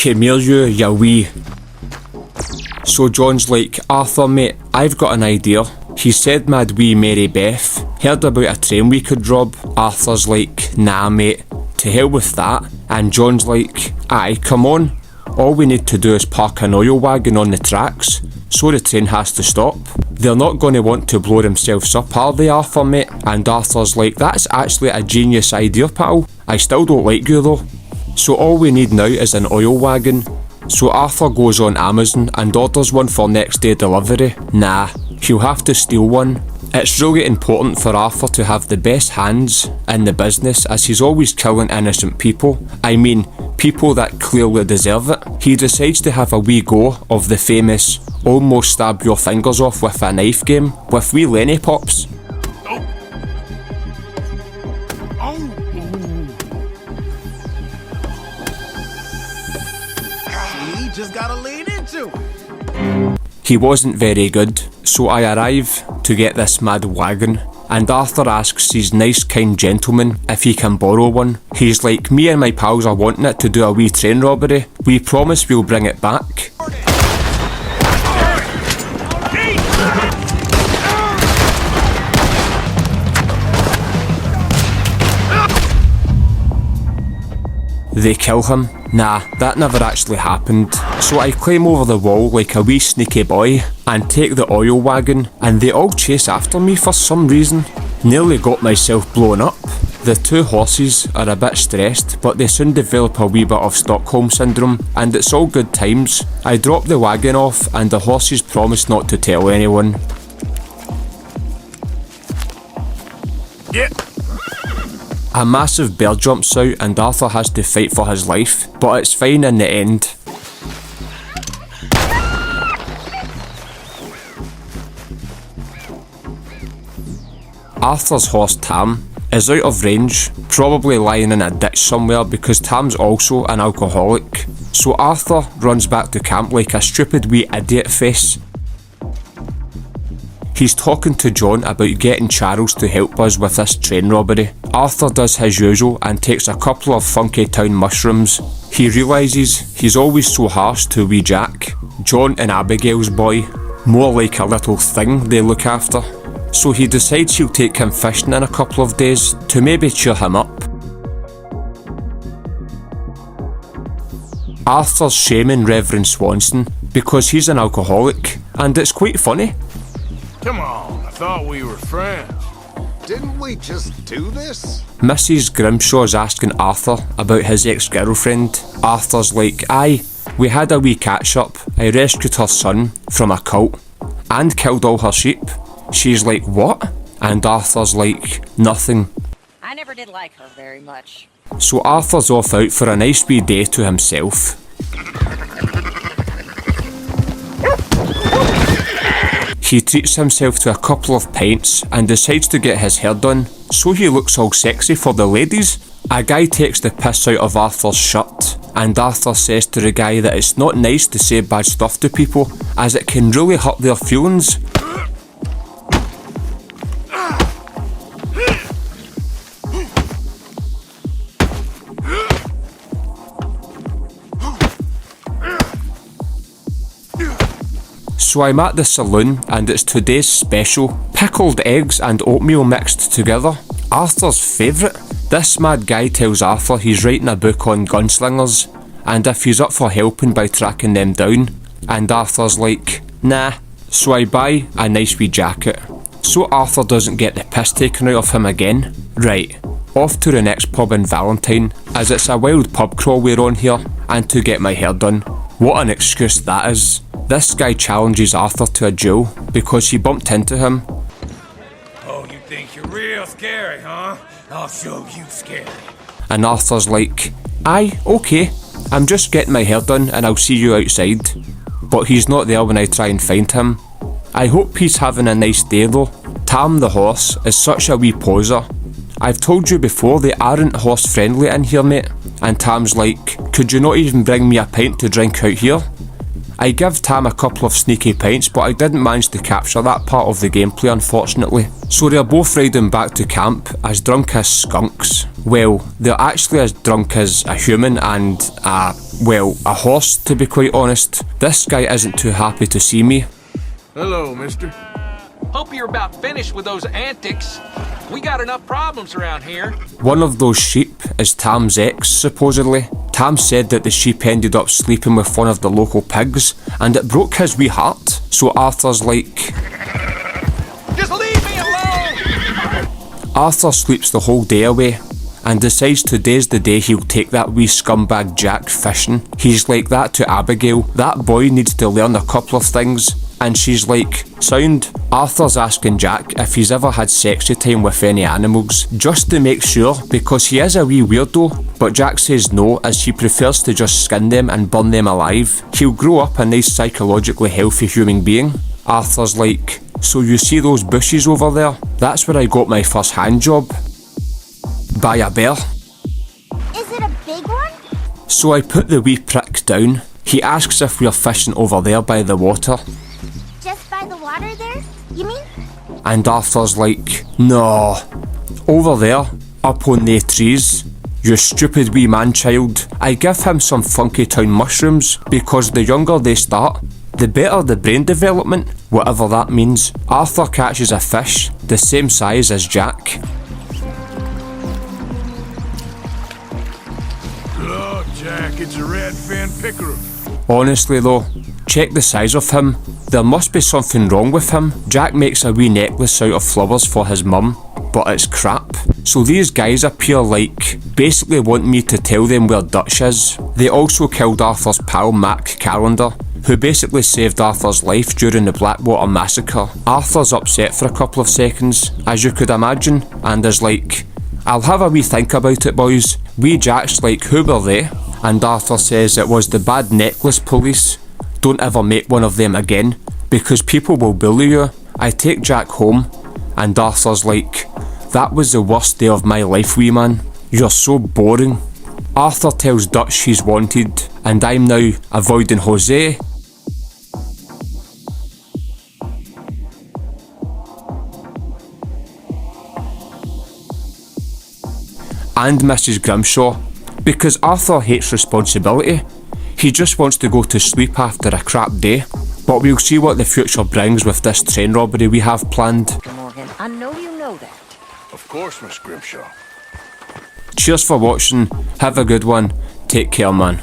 Come here you wee. So John's like, Arthur mate, I've got an idea. He said mad wee Mary Beth. Heard about a train we could rob. Arthur's like, nah mate, to hell with that. And John's like, aye, come on. All we need to do is park an oil wagon on the tracks, so the train has to stop. They're not going to want to blow themselves up, are they, Arthur mate? And Arthur's like, that's actually a genius idea, pal. I still don't like you though. So all we need now is an oil wagon. So Arthur goes on Amazon and orders one for next day delivery. Nah, he'll have to steal one. It's really important for Arthur to have the best hands in the business, as he's always killing innocent people. I mean, people that clearly deserve it. He decides to have a wee go of the famous almost stab your fingers off with a knife game with wee Lenny Pops. He just gotta lean into it. He wasn't very good, so I arrive to get this mad wagon, and Arthur asks his nice kind gentleman if he can borrow one. He's like, me and my pals are wanting it to do a wee train robbery. We promise we'll bring it back. They kill him. Nah, that never actually happened. So I climb over the wall like a wee sneaky boy and take the oil wagon, and they all chase after me for some reason. Nearly got myself blown up. The two horses are a bit stressed, but they soon develop a wee bit of Stockholm syndrome, and it's all good times. I drop the wagon off and the horses promise not to tell anyone. Yeah. A massive bear jumps out and Arthur has to fight for his life, but it's fine in the end. Arthur's horse Tam is out of range, probably lying in a ditch somewhere because Tam's also an alcoholic. So Arthur runs back to camp like a stupid wee idiot face. He's talking to John about getting Charles to help us with this train robbery. Arthur does his usual and takes a couple of Funky Town mushrooms. He realises he's always so harsh to wee Jack, John and Abigail's boy, more like a little thing they look after. So he decides he'll take him fishing in a couple of days to maybe cheer him up. Arthur's shaming Reverend Swanson because he's an alcoholic, and it's quite funny. Come on, I thought we were friends. Didn't we just do this? Mrs. Grimshaw's asking Arthur about his ex-girlfriend. Arthur's like, aye, we had a wee catch-up. I rescued her son from a cult and killed all her sheep. She's like, what? And Arthur's like, nothing. I never did like her very much. So Arthur's off out for a nice wee day to himself. He treats himself to a couple of pints and decides to get his hair done, so he looks all sexy for the ladies. A guy takes the piss out of Arthur's shirt, and Arthur says to the guy that it's not nice to say bad stuff to people, as it can really hurt their feelings. So I'm at the saloon and it's today's special, pickled eggs and oatmeal mixed together. Arthur's favourite. This mad guy tells Arthur he's writing a book on gunslingers and if he's up for helping by tracking them down. And Arthur's like, nah. So I buy a nice wee jacket, so Arthur doesn't get the piss taken out of him again. Right, off to the next pub in Valentine, as it's a wild pub crawl we're on here, and to get my hair done. What an excuse that is. This guy challenges Arthur to a duel because he bumped into him. Oh, you think you're real scary, huh? I'll show you scary. And Arthur's like, aye, okay, I'm just getting my hair done and I'll see you outside. But he's not there when I try and find him. I hope he's having a nice day though. Tam the horse is such a wee poser. I've told you before they aren't horse friendly in here, mate. And Tam's like, could you not even bring me a pint to drink out here? I give Tam a couple of sneaky pints, but I didn't manage to capture that part of the gameplay unfortunately. So they're both riding back to camp as drunk as skunks. Well, they're actually as drunk as a human and a horse, to be quite honest. This guy isn't too happy to see me. Hello, mister. Hope you're about finished with those antics. We got enough problems around here. One of those sheep is Tam's ex, supposedly. Tam said that the sheep ended up sleeping with one of the local pigs, and it broke his wee heart. So Arthur's like... Just leave me alone! Arthur sleeps the whole day away, and decides today's the day he'll take that wee scumbag Jack fishing. He's like that to Abigail. That boy needs to learn a couple of things. And she's like, sound. Arthur's asking Jack if he's ever had sexy time with any animals, just to make sure, because he is a wee weirdo, but Jack says no, as he prefers to just skin them and burn them alive. He'll grow up a nice psychologically healthy human being. Arthur's like, so you see those bushes over there? That's where I got my first hand job. By a bear. Is it a big one? So I put the wee prick down. He asks if we're fishing over there by the water. Just by the water there, you mean? And Arthur's like, no, over there, up on the trees. You stupid wee man-child. I give him some Funky Town mushrooms, because the younger they start, the better the brain development, whatever that means. Arthur catches a fish, the same size as Jack. Look, Jack, it's a red-fin pickerel. Honestly though, check the size of him. There must be something wrong with him. Jack makes a wee necklace out of flowers for his mum, but it's crap. So these guys appear like, basically want me to tell them where Dutch is. They also killed Arthur's pal Mac Callender, who basically saved Arthur's life during the Blackwater massacre. Arthur's upset for a couple of seconds, as you could imagine, and is like, I'll have a wee think about it, boys. Wee Jack's like, who were they? And Arthur says it was the bad necklace police. Don't ever make one of them again, because people will bully you. I take Jack home, and Arthur's like, that was the worst day of my life, wee man. You're so boring. Arthur tells Dutch he's wanted, and I'm now avoiding Jose. And Mrs. Grimshaw, because Arthur hates responsibility. He just wants to go to sleep after a crap day. But we'll see what the future brings with this train robbery we have planned. Morgan, I know you know that. Of course, Miss Grimshaw. Cheers for watching, have a good one, take care man.